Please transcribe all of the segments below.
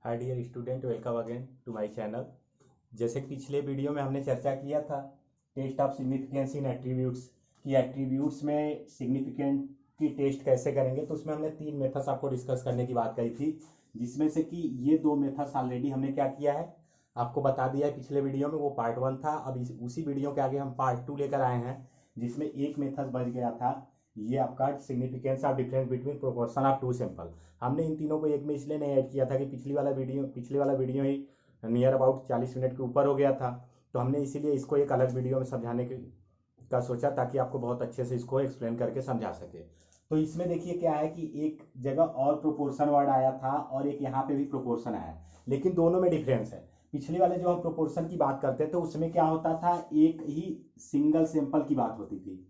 Hi dear student, welcome again to my channel. जैसे कि पिछले वीडियो में हमने चर्चा किया था test of significance in attributes की एट्रीब्यूट्स में सिग्निफिकेंट की टेस्ट कैसे करेंगे, तो उसमें हमने 3 मेथड्स आपको डिस्कस करने की बात कही थी, जिसमें से कि ये 2 मेथड्स ऑलरेडी हमने क्या किया है आपको बता दिया है पिछले वीडियो में। वो पार्ट 1 था। अब उसी वीडियो के आगे हम पार्ट 2 लेकर आए हैं, जिसमें एक मेथड बच गया था ये आपका significance of difference between proportion of two sample. हमने इन तीनों को एक में इसलिए नहीं ऐड किया था कि पिछली वाला video he near about 40 minute के ऊपर हो गया था, तो हमने इसीलिए इसको एक अलग वीडियो में समझाने का सोचा, ताकि आपको बहुत अच्छे से इसको एक्सप्लेन करके समझा सके। तो इसमें देखिए क्या है कि एक जगह और प्रोपोर्शन वर्ड आया था और एक यहाँ पे भी प्रोपोर्शन आया, लेकिन दोनों में डिफरेंस है। पिछले वाले जो हम प्रोपोर्शन की बात करते थे उसमें क्या होता था, एक ही सिंगल सैंपल की बात होती थी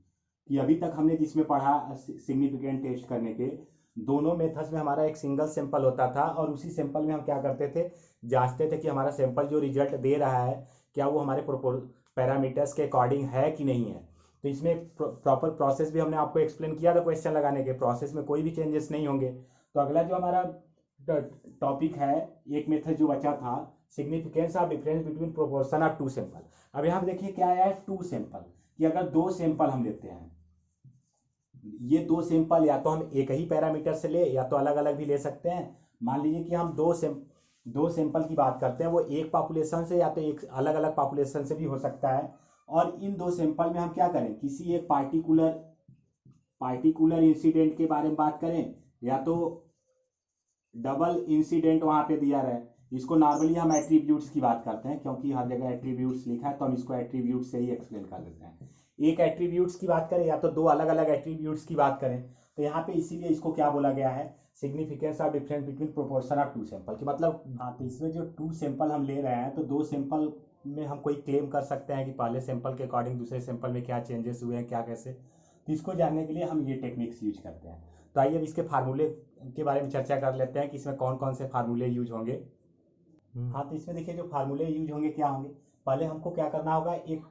कि अभी तक हमने जिसमें पढ़ा सिग्निफिकेंट टेस्ट करने के दोनों मेथड्स में हमारा एक सिंगल सैंपल होता था, और उसी सैंपल में हम क्या करते थे, जांचते थे कि हमारा सैंपल जो रिजल्ट दे रहा है क्या वो हमारे पैरामीटर्स के अकॉर्डिंग है कि नहीं है। तो इसमें प्रॉपर प्रोसेस भी हमने आपको एक्सप्लेन किया था। क्वेश्चन लगाने के प्रोसेस में कोई भी चेंजेस नहीं होंगे। तो अगला जो हमारा टॉपिक है, एक मेथड जो बचा था, significance of difference between proportion of two sample. अब यहाँ देखिए क्या आया है, टू सैंपल, कि अगर 2 सैंपल हम लेते हैं, ये 2 सैंपल या तो हम एक ही पैरामीटर से ले या तो अलग अलग भी ले सकते हैं। मान लीजिए कि हम दो सैंपल की बात करते हैं, वो एक पॉपुलेशन से या तो एक अलग अलग पॉपुलेशन से भी हो सकता है। और इन 2 सैंपल में हम क्या करें, किसी एक पार्टिकुलर इंसिडेंट के बारे में बात करें, या तो डबल इंसिडेंट वहां पे दिया रहे। इसको नॉर्मली हम एट्रीब्यूट्स की बात करते हैं, क्योंकि हर जगह एट्रीब्यूट्स लिखा है तो हम इसको एट्रीब्यूट से ही एक्सप्लेन कर देते हैं। एक एट्रीब्यूट्स की बात करें या तो 2 अलग अलग एट्रीब्यूट्स की बात करें, तो यहाँ पे इसीलिए इसको क्या बोला गया है, significance of difference between proportion of two sample की। मतलब हाँ, तो इसमें जो 2 सैंपल हम ले रहे हैं, तो 2 सैंपल में हम कोई क्लेम कर सकते हैं कि पहले सैंपल के अकॉर्डिंग दूसरे सैंपल में क्या चेंजेस हुए हैं, क्या कैसे। तो इसको जानने के लिए हम ये टेक्निक्स यूज करते हैं। तो आइए अब इसके फार्मूले के बारे में चर्चा कर लेते हैं कि इसमें कौन कौन से फार्मूले यूज होंगे। हाँ, तो इसमें देखिए जो फार्मूले यूज होंगे क्या होंगे, पहले हमको क्या करना होगा, एक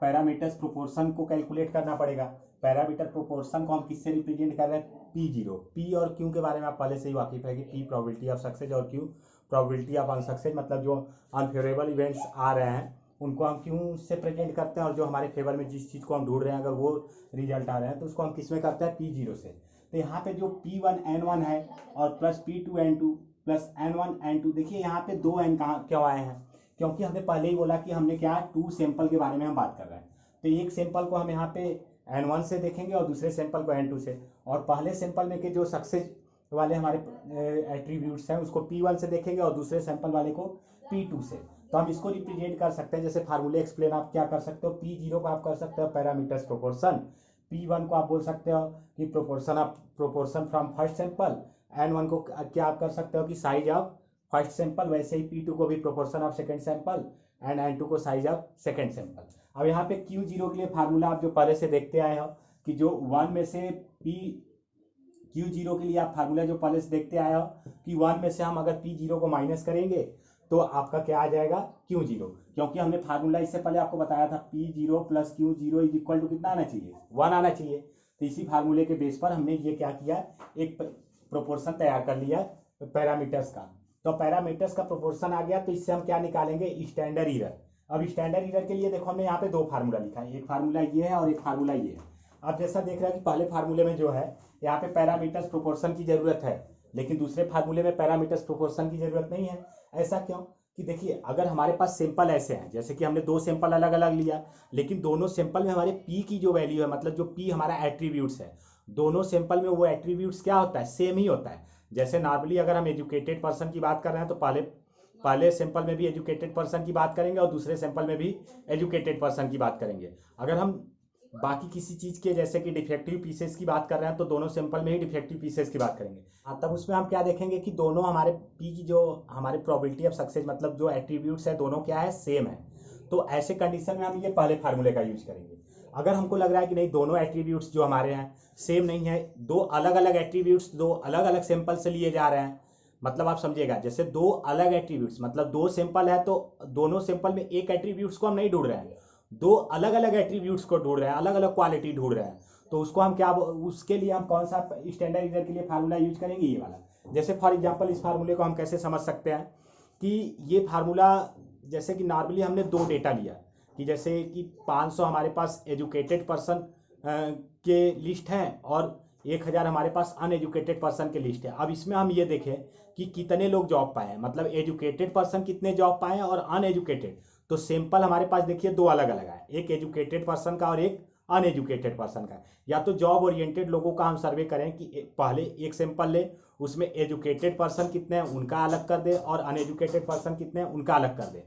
पैरामीटर्स प्रोपोर्शन को कैलकुलेट करना पड़ेगा। पैरामीटर प्रोपोर्शन को हम किससे रिप्रेजेंट कर रहे हैं, P0। P और Q के बारे में आप पहले से ही वाकिफ है कि P प्रोबेबिलिटी ऑफ सक्सेस और Q प्रोबेबिलिटी ऑफ अनसक्सेस, मतलब जो अनफेवरेबल इवेंट्स आ रहे हैं उनको हम Q से प्रेजेंट करते हैं, और जो हमारे फेवर में जिस चीज़ को हम ढूंढ रहे हैं अगर वो रिजल्ट आ रहे हैं तो उसको हम किस में करते हैं, P0 से। तो यहाँ पे जो P1N1 है और प्लस P2N2 प्लस N1N2, देखिए यहाँ पे 2N कहाँ क्यों आए हैं, क्योंकि हमने पहले ही बोला कि हमने क्या 2 सैंपल के बारे में हम बात कर रहे हैं। तो एक सैंपल को हम यहाँ पे N1 से देखेंगे और दूसरे सैंपल को N2 से, और पहले सैंपल में के जो सक्सेस वाले हमारे एट्रीब्यूट्स हैं उसको P1 से देखेंगे और दूसरे सैंपल वाले को P2 से। तो हम इसको रिप्रेजेंट कर सकते हैं, जैसे फार्मूले एक्सप्लेन आप क्या कर सकते हो, P0 को आप कर सकते हो पैरामीटर्स प्रोपोर्शन, P1 को आप बोल सकते हो कि proportion from first sample, N1 को क्या आप कर सकते हो कि साइज ऑफ फर्स्ट सैंपल, वैसे ही P2 को भी proportion of second sample and N2 को साइज ऑफ सेकंड सैंपल। अब यहाँ पे Q0 के लिए फार्मूला आप जो पहले से देखते आए हो कि जो 1 में से Q0 के लिए आप फार्मूला जो पहले से देखते आए हो कि 1 में से हम अगर P0 को माइनस करेंगे तो आपका क्या आ जाएगा, Q0, क्योंकि हमने फार्मूला इससे पहले आपको बताया था P0 plus Q0 is equal to कितना आना चाहिए, 1 आना चाहिए। तो इसी फार्मूले के बेस पर हमने ये क्या किया, एक प्रोपोर्शन तैयार कर लिया पैरामीटर्स का। तो पैरामीटर्स का प्रोपोर्शन आ गया, तो इससे हम क्या निकालेंगे, स्टैंडर्ड एरर। अब स्टैंडर्ड एरर के लिए देखो हमने यहाँ पे 2 फार्मूला लिखा है, एक फार्मूला ये है और एक फार्मूला ये है। अब जैसा देख रहे हैं कि पहले फार्मूले में जो है यहाँ पे पैरामीटर्स प्रोपोर्शन की जरूरत है, लेकिन दूसरे फार्मूले में पैरामीटर्स प्रोपोर्शन की जरूरत नहीं है। ऐसा क्यों, कि देखिए अगर हमारे पास सैंपल ऐसे हैं, जैसे कि हमने 2 सैंपल अलग अलग लिया, लेकिन दोनों सैंपल में हमारे P की जो वैल्यू है, मतलब जो P हमारा एट्रीब्यूट्स है, दोनों सैंपल में वो एट्रीब्यूट्स क्या होता है, सेम ही होता है। जैसे नॉर्मली अगर हम एजुकेटेड पर्सन की बात कर रहे हैं तो पहले सैंपल में भी एजुकेटेड पर्सन की बात करेंगे और दूसरे सैंपल में भी एजुकेटेड पर्सन की बात करेंगे। अगर हम बाकी किसी चीज़ के जैसे कि डिफेक्टिव पीसेस की बात कर रहे हैं तो दोनों सैंपल में ही डिफेक्टिव पीसेस की बात करेंगे। तब उसमें हम क्या देखेंगे कि दोनों हमारे P की जो हमारे प्रोबेबिलिटी ऑफ सक्सेस, मतलब जो एट्रीब्यूट्स है दोनों क्या है, सेम है। तो ऐसे कंडीशन में हम ये पहले फार्मूले का यूज करेंगे। अगर हमको लग रहा है कि नहीं, दोनों एट्रीब्यूट्स जो हमारे हैं सेम नहीं है, 2 अलग अलग एट्रीब्यूट्स 2 अलग अलग सैंपल से लिए जा रहे हैं, मतलब आप समझिएगा, जैसे 2 अलग एट्रीब्यूट्स, मतलब 2 सैंपल है तो दोनों सैंपल में एक एट्रीब्यूट्स को हम नहीं ढूंढ रहे हैं, 2 अलग अलग एट्रीब्यूट्स को ढूंढ रहे हैं, अलग अलग क्वालिटी ढूंढ रहे हैं। तो उसको हम क्या, उसके लिए हम कौन सा स्टैंडर्ड एरर के लिए फार्मूला यूज करेंगे, ये वाला। जैसे फॉर एग्जांपल इस फार्मूले को हम कैसे समझ सकते हैं कि ये फार्मूला जैसे कि नॉर्मली हमने 2 डेटा लिया कि जैसे कि 500 हमारे पास एजुकेटेड पर्सन के लिस्ट हैं और 1000 हमारे पास अनएजुकेटेड पर्सन के लिस्ट है। अब इसमें हम ये देखें कि कितने लोग जॉब पाए हैं, मतलब एजुकेटेड पर्सन कितने जॉब पाए हैं और अनएजुकेटेड। तो सैंपल हमारे पास देखिए 2 अलग अलग है, एक एजुकेटेड पर्सन का और एक अनएजुकेटेड पर्सन का। या तो जॉब ओरिएंटेड लोगों का हम सर्वे करें कि पहले एक सैंपल ले, उसमें एजुकेटेड पर्सन कितने हैं उनका अलग कर दे और अनएजुकेटेड पर्सन कितने हैं उनका अलग कर दे।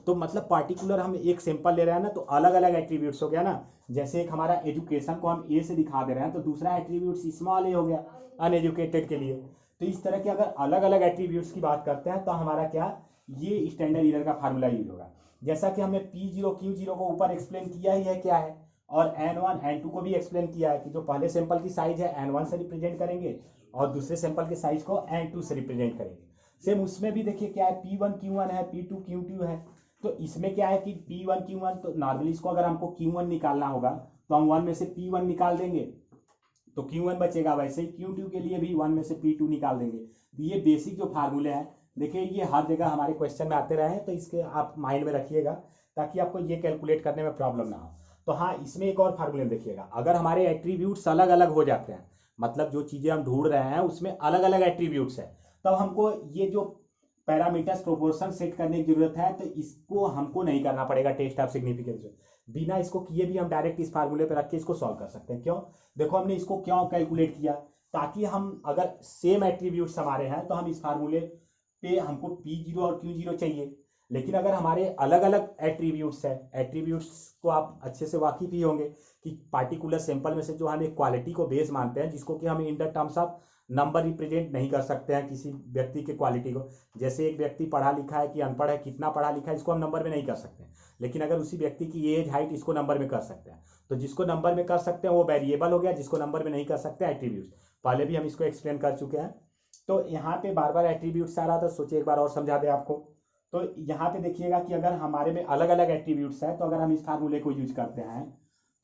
तो मतलब पार्टिकुलर हम एक सैंपल ले रहे हैं ना, तो अलग अलग एट्रीब्यूट्स हो गया ना। जैसे एक हमारा एजुकेशन को हम ए से दिखा दे रहे हैं तो दूसरा एट्रीब्यूट स्मॉल ए हो गया अनएजुकेटेड के लिए। तो इस तरह के अगर अलग अलग एट्रीब्यूट्स की बात करते हैं तो हमारा क्या, ये स्टैंडर्ड एरर का फार्मूला यूज होगा। जैसा कि हमने P0 Q0 को ऊपर एक्सप्लेन किया ही है क्या है, और N1 N2 को भी एक्सप्लेन किया है कि जो पहले सैंपल की साइज है N1 से रिप्रेजेंट करेंगे और दूसरे सैंपल के साइज को N2 से रिप्रेजेंट करेंगे। सेम उसमें भी देखिए क्या है, P1 Q1 है, P2 Q2 है। तो इसमें क्या है कि P1 Q1, तो नॉर्मली इसको अगर हमको Q1 निकालना होगा तो हम 1 में से P1 निकाल देंगे तो Q1 बचेगा। वैसे ही Q2 के लिए भी 1 में से P2 निकाल देंगे। तो ये बेसिक जो फार्मूले हैं देखिए, ये हर जगह हमारे क्वेश्चन में आते रहे हैं, तो इसके आप माइंड में रखिएगा ताकि आपको ये कैलकुलेट करने में प्रॉब्लम ना हो। तो हाँ, इसमें एक और फार्मूले देखिएगा, अगर हमारे एट्रीब्यूट्स अलग अलग हो जाते हैं, मतलब जो चीज़ें हम ढूंढ रहे हैं उसमें अलग अलग एट्रीब्यूट्स है, तब हमको ये जो पैरामीटर्स प्रोपोर्शन सेट करने की जरूरत है। तो इसको हमको नहीं करना पड़ेगा टेस्ट ऑफ सिग्निफिकेंस, बिना इसको किए भी हम डायरेक्ट इस फार्मूले पर रख के इसको सॉल्व कर सकते हैं। क्यों, देखो हमने इसको क्यों कैलकुलेट किया, ताकि हम अगर सेम एट्रीब्यूट्स हमारे हैं तो हम इस फार्मूले पे हमको P0 और Q0 चाहिए। लेकिन अगर हमारे अलग अलग एट्रीब्यूट्स है, एट्रीब्यूट्स को आप अच्छे से वाकिफ ही होंगे कि पार्टिकुलर सैंपल में से जो हम एक क्वालिटी को बेस मानते हैं, जिसको कि हम in the terms of number represent नहीं कर सकते हैं किसी व्यक्ति के क्वालिटी को। जैसे एक व्यक्ति पढ़ा लिखा है कि अनपढ़ है, कितना पढ़ा लिखा है, इसको हम नंबर में नहीं कर सकते, लेकिन अगर उसी व्यक्ति की एज हाइट इसको नंबर में कर सकते हैं। तो जिसको नंबर में कर सकते हैं वो वेरिएबल हो गया, जिसको नंबर में नहीं कर सकते एट्रीब्यूट। पहले भी हम इसको एक्सप्लेन कर चुके हैं। तो यहाँ पे बार बार एट्रीब्यूट्स आ रहा था, सोचिए एक बार और समझा दे आपको। तो यहाँ पे देखिएगा कि अगर हमारे में अलग अलग एट्रीब्यूट्स है, तो अगर हम इस फार्मूले को यूज करते हैं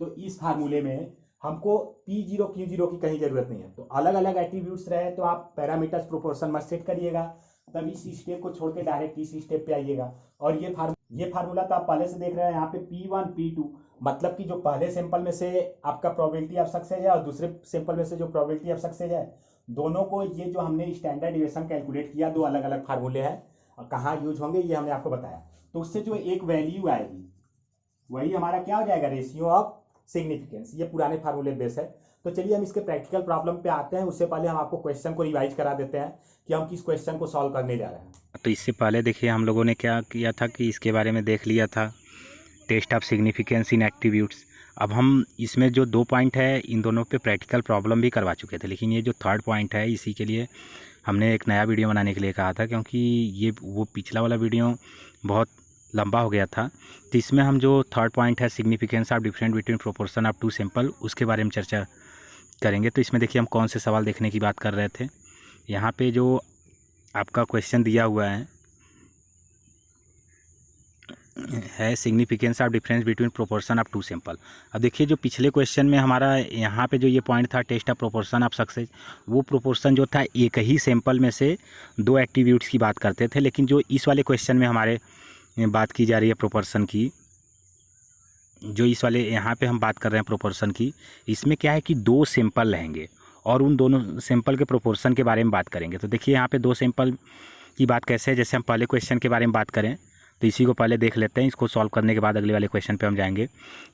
तो इस फार्मूले में हमको P0 Q0 की कहीं जरूरत नहीं है। तो अलग अलग एट्रीब्यूट्स रहे तो आप पैरामीटर्स प्रोपोर्शन मत सेट करिएगा, तब इस स्टेप को छोड़ के डायरेक्ट इस स्टेप पे आइएगा। और ये फार्मूला तो आप पहले से देख रहे हैं, यहाँ पे P1 P2 मतलब कि जो पहले सैंपल में से आपका प्रोबेबिलिटी ऑफ सक्सेस है और दूसरे सैंपल में से जो प्रोबेबिलिटी ऑफ सक्सेस है, दोनों को ये जो हमने स्टैंडर्ड डिविएशन कैलकुलेट किया, 2 अलग अलग फार्मूले हैं और कहाँ यूज होंगे ये हमने आपको बताया। तो उससे जो एक वैल्यू आएगी वही हमारा क्या हो जाएगा, रेशियो ऑफ सिग्निफिकेंस। ये पुराने फार्मूले बेस है। तो चलिए हम इसके प्रैक्टिकल प्रॉब्लम पे आते हैं। उससे पहले हम आपको क्वेश्चन को रिवाइज करा देते हैं कि हम किस क्वेश्चन को सॉल्व करने जा रहे हैं। तो इससे पहले देखिए हम लोगों ने क्या किया था कि इसके बारे में देख लिया था, test of significance in attributes. अब हम इसमें जो 2 पॉइंट है इन दोनों पे प्रैक्टिकल प्रॉब्लम भी करवा चुके थे, लेकिन ये जो 3rd पॉइंट है इसी के लिए हमने एक नया वीडियो बनाने के लिए कहा था, क्योंकि ये वो पिछला वाला वीडियो बहुत लंबा हो गया था। तो इसमें हम जो 3rd पॉइंट है significance of difference between proportion of 2 sample, उसके बारे में चर्चा करेंगे। तो इसमें देखिए हम कौन से सवाल देखने की बात कर रहे थे। यहाँ पे जो आपका क्वेश्चन दिया हुआ है significance of difference between proportion of 2 sample. अब देखिए जो पिछले क्वेश्चन में हमारा यहाँ पे जो ये पॉइंट था test of proportion of success, वो प्रोपोर्शन जो था एक ही सैंपल में से 2 एट्रीब्यूट्स की बात करते थे। लेकिन जो इस वाले क्वेश्चन में हमारे बात की जा रही है प्रोपोर्शन की, जो इस वाले यहाँ पे हम बात कर रहे हैं प्रोपोर्शन की, इसमें क्या है कि 2 सैंपल रहेंगे और उन दोनों सैंपल के प्रोपोर्शन के बारे में बात करेंगे। तो देखिए यहाँ पे 2 सैंपल की बात कैसे है, जैसे हम पहले क्वेश्चन के बारे में बात करें तो इसी को पहले देख लेते हैं। इसको सॉल्व करने के बाद अगले वाले क्वेश्चन पे हम जाएंगे।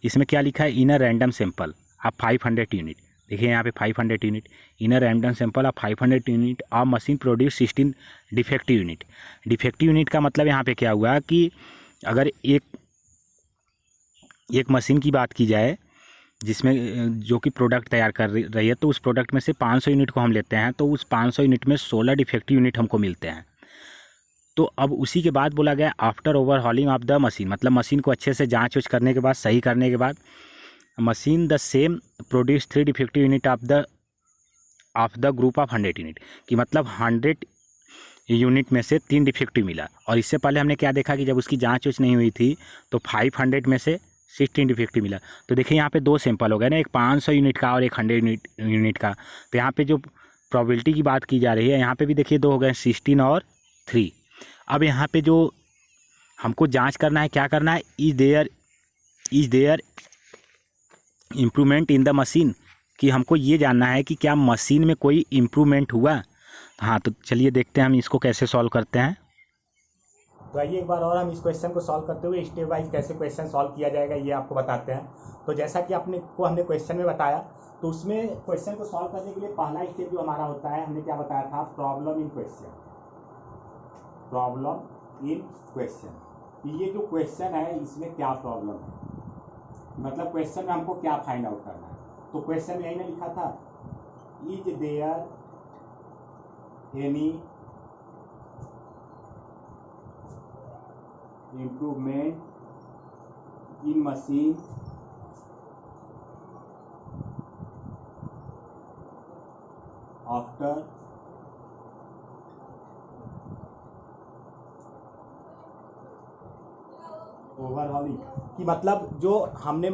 इसमें क्या लिखा है, in a random sample of 500 unit. देखिए यहाँ पे 500 unit, in a random sample of 500 unit of machine produce 16 defective unit. Defective unit का मतलब यहाँ पे क्या हुआ कि अगर एक मशीन की बात की जाए जिसमें जो कि प्रोडक्ट तैयार कर रही है, तो उस प्रोडक्ट में से 500 यूनिट को हम लेते हैं, तो उस 500 यूनिट में 16 डिफेक्टिव यूनिट हमको मिलते हैं। तो अब उसी के बाद बोला गया after overhauling of the machine, मतलब मशीन को अच्छे से जांच उच करने के बाद, सही करने के बाद, machine the same produce 3 defective unit of the group of 100 unit, कि मतलब 100 यूनिट में से 3 डिफेक्टिव मिला। और इससे पहले हमने क्या देखा कि जब उसकी जांच उच नहीं हुई थी तो 500 में से 16 डिफेक्टिव मिला। तो देखिए यहाँ पे 2 सैंपल हो गए ना, एक 500 यूनिट का और एक 100 यूनिट का। तो यहाँ पे जो प्रोबेबिलिटी की बात की जा रही है, यहाँ पे भी देखिए 2 हो गए, 16 और 3। अब यहाँ पे जो हमको जांच करना है, क्या करना है, is there improvement in the machine, कि हमको ये जानना है कि क्या मशीन में कोई इम्प्रूवमेंट हुआ। हाँ, तो चलिए देखते हैं हम इसको कैसे सॉल्व करते हैं। तो आइए एक बार और हम इस क्वेश्चन को सॉल्व करते हुए स्टेप वाइज कैसे क्वेश्चन सॉल्व किया जाएगा ये आपको बताते हैं। तो जैसा कि हमने क्वेश्चन में बताया, तो उसमें क्वेश्चन को सॉल्व करने के लिए पहला स्टेप जो हमारा होता है, हमने क्या बताया था, problem in question. Problem in question, ये जो क्वेश्चन है इसमें क्या प्रॉब्लम है, मतलब क्वेश्चन में हमको क्या फाइंड आउट करना है। तो क्वेश्चन में यही ने लिखा था, is there any improvement in machine after overhauling, कि मतलब जो हमने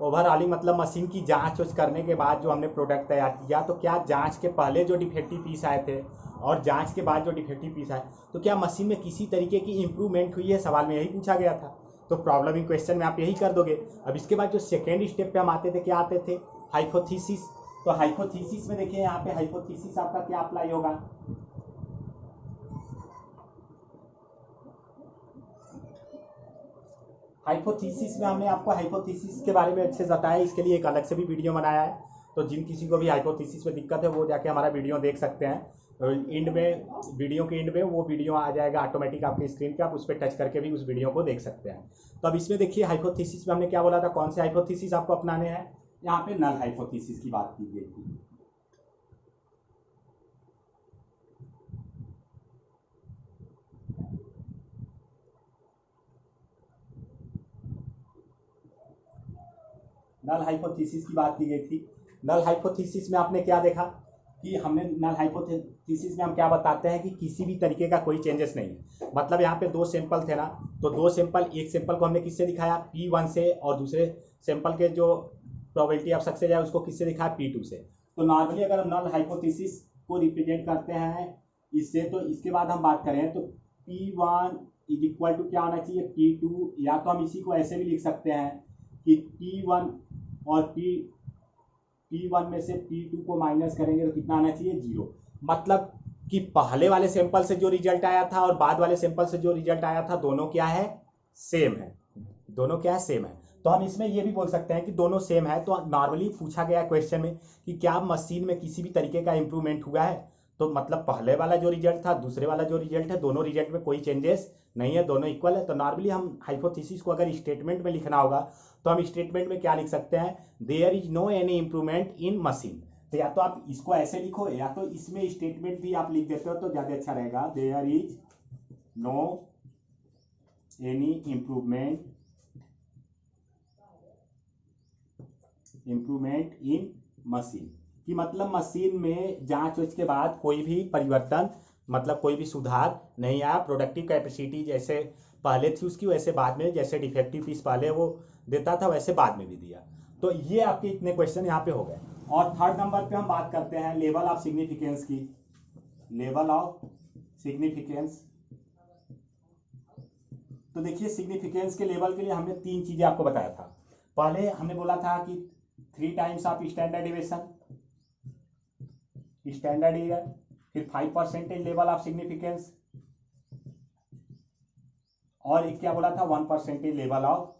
ओवरहॉलिंग मतलब मशीन की जांच करने के बाद जो हमने प्रोडक्ट तैयार किया, तो क्या जांच के पहले जो डिफेक्टिव पीस आए थे और जांच के बाद जो डिफेक्टिव पीस आए, तो क्या मशीन में किसी तरीके की इंप्रूवमेंट हुई है, सवाल में यही पूछा गया था। तो प्रॉब्लम इन क्वेश्चन में आप यही कर दोगे। अब इसके बाद जो सेकेंड स्टेप पे हम आते थे, क्या आते थे, हाइपोथेसिस। तो हाइपोथेसिस में देखिए यहाँ पे हाइपोथेसिस आपका क्या अप्लाई होगा, हाइपोथेसिस में हमने आपको हाइपोथेसिस के बारे में अच्छे से बताया, इसके लिए एक अलग से भी वीडियो बनाया है। तो जिन किसी को भी हाइपोथेसिस में दिक्कत है वो जाके हमारा वीडियो देख सकते हैं। एंड में, वीडियो के एंड में वो वीडियो आ जाएगा ऑटोमेटिक आपके स्क्रीन पे, आप उस पर टच करके भी उस वीडियो को देख सकते हैं। तो अब इसमें देखिए हाइपोथेसिस में हमने क्या बोला था, कौन से हाइपोथेसिस आपको अपनाने हैं, यहाँ पे नल हाइपोथेसिस की बात की गई थी। नल हाइपोथेसिस की बात की गई थी। नल हाइपोथेसिस में आपने क्या देखा कि हमने नल हाइपोथेसिस में हम क्या बताते हैं कि किसी भी तरीके का कोई चेंजेस नहीं है। मतलब यहाँ पे दो सैंपल थे ना, तो दो सैंपल, एक सैंपल को हमने किससे दिखाया, P1 से, और दूसरे सैंपल के जो प्रोबेबिलिटी ऑफ सक्सेस है उसको किससे दिखाया, P2 से। तो नॉर्मली अगर हम नल हाइपोथेसिस को रिप्रेजेंट करते हैं इससे, तो इसके बाद हम बात करें तो P1 इज इक्वल टू क्या होना चाहिए, P2, या तो हम इसी को ऐसे भी लिख सकते हैं कि P1 और P1 में से P2 को माइनस करेंगे तो कितना आना चाहिए, 0। मतलब कि पहले वाले सैंपल से जो रिजल्ट आया था और बाद वाले सैंपल से जो रिजल्ट आया था, दोनों क्या है, सेम है। दोनों क्या है, सेम है। तो हम इसमें ये भी बोल सकते हैं कि दोनों सेम है। तो नॉर्मली पूछा गया क्वेश्चन में कि क्या मशीन में किसी भी तरीके का इंप्रूवमेंट हुआ है, तो मतलब पहले वाला जो रिजल्ट था, दूसरे वाला जो रिजल्ट है, दोनों रिजल्ट में कोई चेंजेस नहीं है, दोनों इक्वल है। तो नॉर्मली हम हाइपोथेसिस को अगर स्टेटमेंट में लिखना होगा तो हम स्टेटमेंट में क्या लिख सकते हैं, there is no any improvement in machine. तो या तो आप इसको ऐसे लिखो, या तो इसमें स्टेटमेंट भी आप लिख देते हो तो ज्यादा अच्छा रहेगा, there is no any improvement in machine, कि मतलब मशीन में जांच के बाद कोई भी परिवर्तन, मतलब कोई भी सुधार नहीं आया। प्रोडक्टिव कैपेसिटी जैसे पहले थी उसकी, वैसे बाद में, जैसे डिफेक्टिव पीस पहले वो देता था वैसे बाद में भी दिया। तो ये आपके इतने क्वेश्चन यहाँ पे हो गए। और थर्ड नंबर पे हम बात करते हैं लेवल ऑफ सिग्निफिकेंस की। लेवल ऑफ सिग्निफिकेंस, तो देखिए सिग्निफिकेंस के लेवल के लिए हमने तीन चीजें आपको बताया था। पहले हमने बोला था कि 3 times of standard deviation, standard error, फिर 5% लेवल ऑफ सिग्निफिकेंस, और एक क्या बोला था, 1% लेवल ऑफ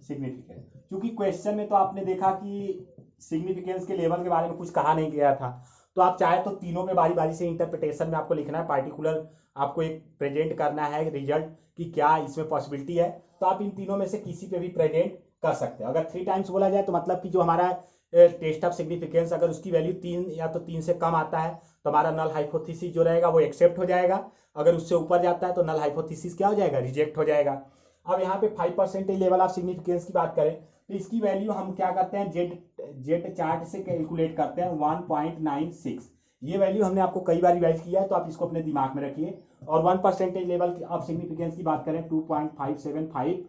सिग्निफिकेंस। क्योंकि क्वेश्चन में तो आपने देखा कि सिग्निफिकेंस के लेवल के बारे में कुछ कहा नहीं गया था, तो आप चाहे तो तीनों में बारी बारी से इंटरप्रिटेशन में आपको लिखना है, पार्टिकुलर आपको एक प्रेजेंट करना है रिजल्ट कि क्या इसमें पॉसिबिलिटी है, तो आप इन तीनों में से किसी पे भी प्रेजेंट कर सकते हैं। अगर 3 टाइम्स बोला जाए तो मतलब कि जो हमारा टेस्ट ऑफ सिग्निफिकेंस, अगर उसकी वैल्यू 3 या तो 3 से कम आता है तो हमारा नल हाइपोथेसिस जो रहेगा वो एक्सेप्ट हो जाएगा। अगर उससे ऊपर जाता है तो नल हाइपोथेसिस क्या हो जाएगा, रिजेक्ट हो जाएगा। अब यहाँ पे 5% लेवल ऑफ सिग्निफिकेंस की बात करें तो इसकी वैल्यू हम क्या करते हैं, जेड चार्ट से कैलकुलेट करते हैं 1.96। ये वैल्यू हमने आपको कई बार रिवाइज किया है, तो आप इसको अपने दिमाग में रखिए। और 1% लेवल ऑफ सिग्निफिकेंस की बात करें 2.5758,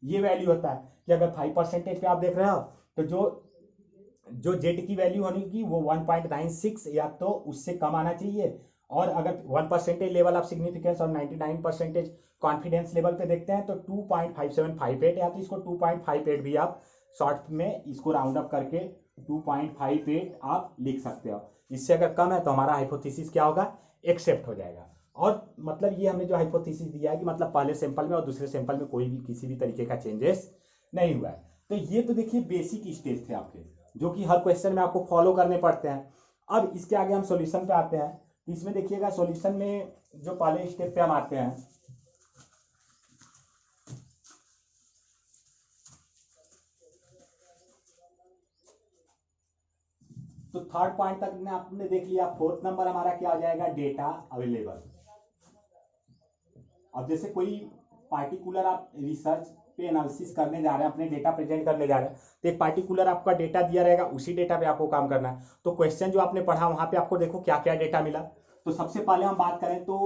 ये वैल्यू होता है कि अगर 5% पे आप देख रहे हो तो जो जेड की वैल्यू होने की वो 1.96 या तो उससे कम आना चाहिए, और अगर 1% लेवल ऑफ सिग्निफिकेंस और 99% कॉन्फिडेंस लेवल पे देखते हैं तो 2.5758, या तो इसको 2.58 भी आप शॉर्ट में इसको राउंड अप करके 2.58 आप लिख सकते हो। इससे अगर कम है तो हमारा हाइपोथेसिस क्या होगा, एक्सेप्ट हो जाएगा। और मतलब ये हमने जो हाइपोथेसिस दिया है कि मतलब पहले सैंपल में और दूसरे सैंपल में कोई भी किसी भी तरीके का चेंजेस नहीं हुआ है। तो ये तो देखिए बेसिक स्टेज थे आपके, जो कि हर क्वेश्चन में आपको फॉलो करने पड़ते हैं। अब इसके आगे हम सॉल्यूशन पे आते हैं। इसमें देखिएगा सॉल्यूशन में जो पहले स्टेप पे हम आते हैं, तो थर्ड पॉइंट तक में आपने देख लिया। फोर्थ नंबर हमारा क्या आ जाएगा, डेटा अवेलेबल। अब जैसे कोई पार्टिकुलर आप रिसर्च पे एनालिसिस करने जा रहे हैं, अपने डेटा प्रेजेंट करने जा रहे हैं, तो एक पार्टिकुलर आपका डेटा दिया रहेगा, उसी डेटा पे आपको काम करना है। तो क्वेश्चन जो आपने पढ़ा वहां पे आपको देखो क्या क्या डेटा मिला। तो सबसे पहले हम बात करें तो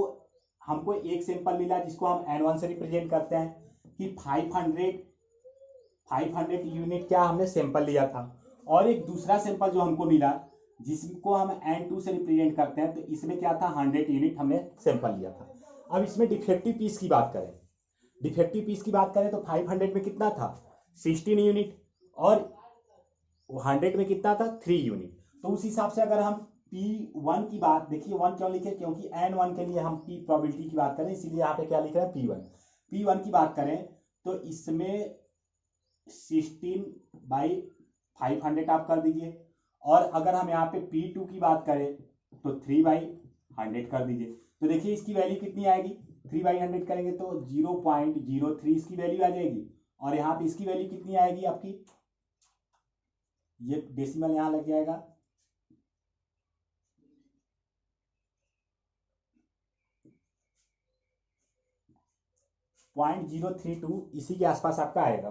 हमको एक सैंपल मिला जिसको हम N1 से रिप्रेजेंट करते हैं कि 500 यूनिट क्या हमने सैंपल लिया था। और एक दूसरा सैंपल जो हमको मिला जिसको हम N2 से रिप्रेजेंट करते हैं, तो इसमें क्या था, 100 यूनिट हमने सैंपल लिया था। अब इसमें डिफेक्टिव पीस की बात करें, डिफेक्टिव पीस की बात करें तो 500 में कितना था, 16 यूनिट, और 100 में कितना था, 3 यूनिट। तो उस हिसाब से अगर हम P1 की बात, देखिए 1 क्यों लिखे, क्योंकि N1 के लिए हम P प्रोबेबिलिटी की बात करें, इसीलिए यहाँ पे क्या लिख रहे हैं, P1 की बात करें तो इसमें 16/500 आप कर दीजिए। और अगर हम यहाँ पे P2 की बात करें तो 3/100 कर दीजिए। तो देखिए इसकी वैल्यू कितनी आएगी, 3/100 करेंगे तो 0.03 इसकी वैल्यू आ जाएगी। और यहाँ पे इसकी वैल्यू कितनी आएगी आपकी, ये डेसिमल यहाँ लग जाएगा, 0.032 इसी के आसपास आपका आएगा।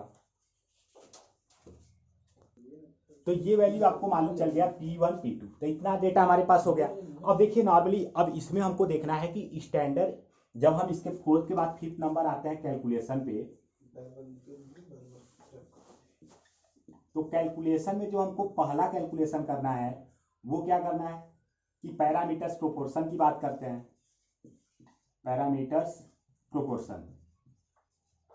तो ये वैल्यू आपको मालूम चल गया P1 P2। तो इतना डेटा हमारे पास हो गया। अब देखिए नॉर्मली अब इसमें हमको देखना है कि स्टैंडर्ड, जब हम इसके फोर्थ के बाद फिफ्थ नंबर आते हैं कैलकुलेशन पे, तो कैलकुलेशन में जो हमको पहला कैलकुलेशन करना है वो क्या करना है कि पैरामीटर्स प्रोपोर्शन की बात करते हैं। पैरामीटर्स प्रोपोर्शन,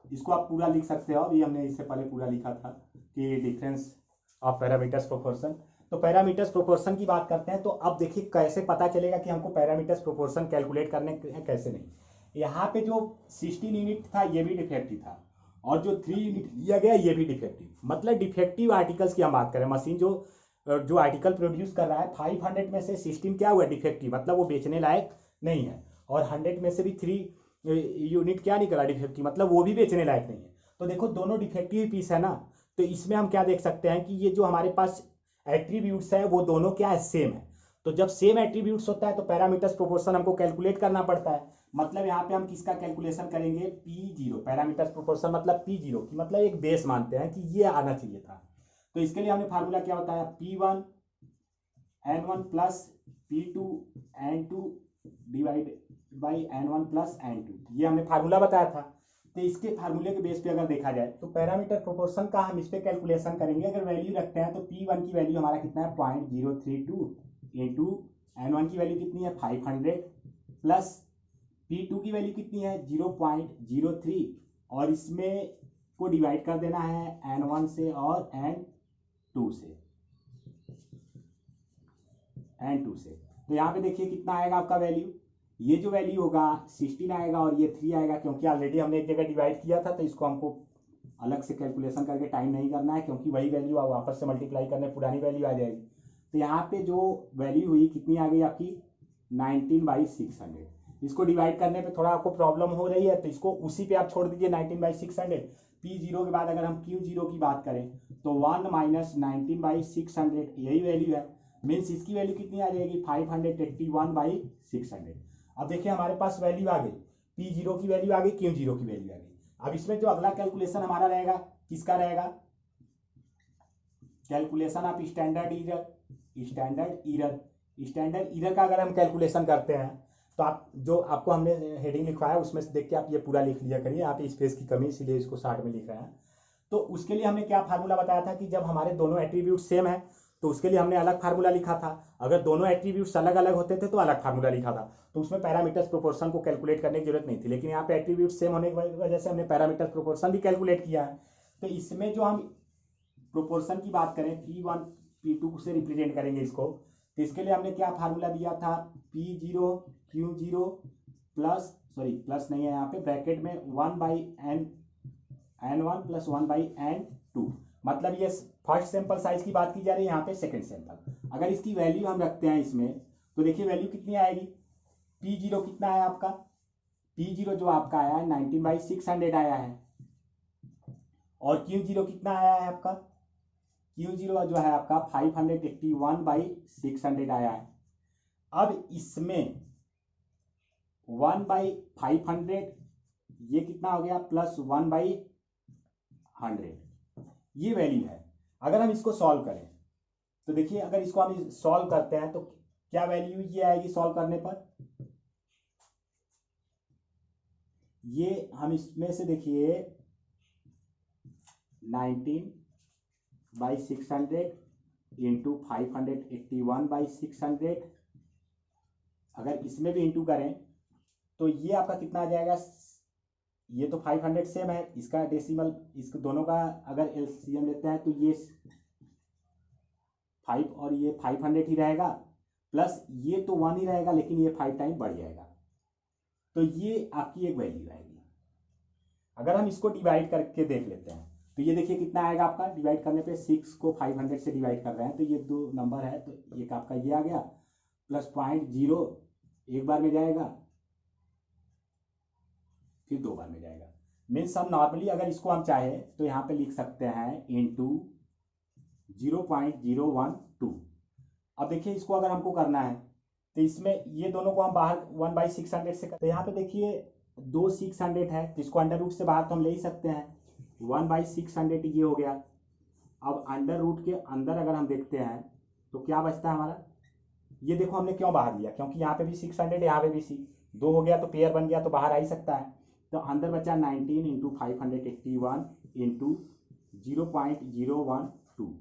इसको आप पूरा लिख सकते हो, अभी हमने इससे पहले पूरा लिखा था कि डिफरेंस ऑफ पैरामीटर्स प्रोपोर्शन। तो पैरामीटर्स प्रोपोर्शन की बात करते हैं। तो अब देखिए कैसे पता चलेगा कि हमको पैरामीटर्स प्रोपोर्शन कैलकुलेट करने कैसे नहीं। यहाँ पे जो 16 यूनिट था ये भी डिफेक्टिव था, और जो 3 यूनिट लिया गया ये भी डिफेक्टिव। मतलब डिफेक्टिव आर्टिकल्स की हम बात करें, मशीन जो आर्टिकल प्रोड्यूस कर रहा है 500 में से 16 क्या हुआ, डिफेक्टिव, मतलब वो बेचने लायक नहीं है। और 100 में से भी 3 यूनिट क्या निकला, डिफेक्टिव, मतलब वो भी बेचने लायक नहीं है। तो देखो दोनों डिफेक्टिव पीस है ना। तो इसमें हम क्या देख सकते हैं कि ये जो हमारे पास एट्रीब्यूट्स है वो दोनों क्या है, सेम है। तो जब सेम एट्रीब्यूट्स होता है तो पैरामीटर्स प्रोपोर्शन हमको कैलकुलेट करना पड़ता है। मतलब यहाँ पे हम किसका कैलकुलेशन करेंगे, P0, पैरामीटर्स प्रोपोर्शन मतलब P0 की मतलब एक बेस मानते हैं कि ये आना चाहिए था। तो इसके लिए हमने फार्मूला क्या होता है, P1 N1 plus P2 N2 divide by N1 plus N2, ये हमने फार्मूला बताया था। तो इसके फार्मूले के बेस पे अगर देखा जाए तो पैरामीटर प्रोपोर्शन का हम इस पे कैलकुलेशन करेंगे। अगर वैल्यू रखते हैं तो P1 की वैल्यू हमारा कितना है, 0.032 इंटू N1 की वैल्यू कितनी है, 500, प्लस P2 की वैल्यू कितनी है, 0.03, और इसमें को डिवाइड कर देना है N1 से और N2 से। तो यहाँ पे देखिए कितना आएगा आपका वैल्यू, ये जो वैल्यू होगा 16 आएगा और ये 3 आएगा, क्योंकि ऑलरेडी हमने एक जगह डिवाइड किया था। तो इसको हमको अलग से कैलकुलेशन करके टाइम नहीं करना है, क्योंकि वही वैल्यू वापस से मल्टीप्लाई करने पुरानी वैल्यू आ जाएगी। तो यहाँ पे जो वैल्यू हुई कितनी आ गई आपकी, 19/600। इसको डिवाइड करने पे थोड़ा आपको प्रॉब्लम हो रही है तो इसको उसी पे आप छोड़ दीजिए, 19/600। P0 के बाद अगर हम Q0 की बात करें तो 1 माइनस 19/600 यही वैल्यू है। मीन्स इसकी वैल्यू कितनी आ जाएगी, 581/600। अब देखिए हमारे पास वैल्यू आ गई, P0 की वैल्यू आ गई, Q0 की वैल्यू आ गई। अब इसमें जो अगला कैलकुलेशन हमारा रहेगा किसका रहेगा, कैलकुलेशन ऑफ स्टैंडर्ड ईरर का अगर हम कैलकुलेशन करते हैं तो आप जो आपको हमने हेडिंग लिखवाया उसमें से देख के आप ये पूरा लिख लिया करिए। यहाँ पे स्पेस की कमी इसलिए इसको शार्ट में लिख रहे हैं। तो उसके लिए हमने क्या फार्मूला बताया था कि जब हमारे दोनों एट्रीब्यूट सेम है तो उसके लिए हमने अलग फार्मूला लिखा था। अगर दोनों एट्रीब्यूट्स अलग अलग होते थे तो अलग फार्मूला लिखा था। तो उसमें पैरामीटर्स प्रोपोर्शन को कैलकुलेट करने की जरूरत नहीं थी, लेकिन यहाँ पे एट्रीब्यूट सेम होने की वजह से हमने पैरामीटर्स प्रोपोर्शन भी कैलकुलेट किया है। तो इसमें जो हम प्रोपोर्शन की बात करें P1 P2 से रिप्रेजेंट करेंगे इसको, तो इसके लिए हमने क्या फार्मूला दिया था, P0 Q0 प्लस नहीं है यहाँ पे, ब्रैकेट में 1/n1 प्लस 1/n2, मतलब ये फर्स्ट सैंपल साइज की बात की जा रही है, यहाँ पे सेकंड सैंपल। अगर इसकी वैल्यू हम रखते हैं इसमें, तो देखिए वैल्यू कितनी आएगी, P0 कितना है आपका, P0 जो आपका आया है 19/600 आया है, और Q0 कितना आया है आपका, Q0 जो है आपका 581/600 आया है। अब इसमें 1/500 ये कितना हो गया, प्लस 1/100 ये वैल्यू है। अगर हम इसको सॉल्व करें तो देखिए, अगर इसको हम सॉल्व करते हैं तो क्या वैल्यू ये आएगी सॉल्व करने पर, ये हम इसमें से देखिए 19/600 इंटू 581/600, अगर इसमें भी इंटू करें तो ये आपका कितना आ जाएगा, ये तो 500 सेम है, इसका डेसिमल, इसको दोनों का अगर एलसीएम लेते हैं तो ये 5 और ये 500 ही रहेगा, प्लस ये तो 1 ही रहेगा, लेकिन ये 5 टाइम बढ़ जाएगा, तो ये आपकी एक वैल्यू आएगी। अगर हम इसको डिवाइड करके देख लेते हैं तो ये देखिए कितना आएगा आपका, डिवाइड करने पे 6 को 500 से डिवाइड कर रहे हैं तो ये 2 नंबर है, तो एक आपका ये आ गया, प्लस 0.0 एक बार में जाएगा, फिर 2 बार में जाएगा। मीन्स हम नॉर्मली अगर इसको हम चाहे तो यहाँ पे लिख सकते हैं इंटू 0.012। अब देखिए इसको अगर हमको करना है तो इसमें ये दोनों को हम बाहर 1/600 से, तो यहाँ पे देखिए 2 600 है, तो इसको अंडर रूट से बाहर तो हम ले ही सकते हैं, 1/600 ये हो गया। अब अंडर रूट के अंदर अगर हम देखते हैं तो क्या बचता है हमारा, ये देखो हमने क्यों बाहर लिया, क्योंकि यहाँ पे भी 600 यहाँ पे भी 2 हो गया तो पेयर बन गया, तो बाहर आ ही सकता है, तो अंदर बचा 19 इंटू 581 इंटू 0.012।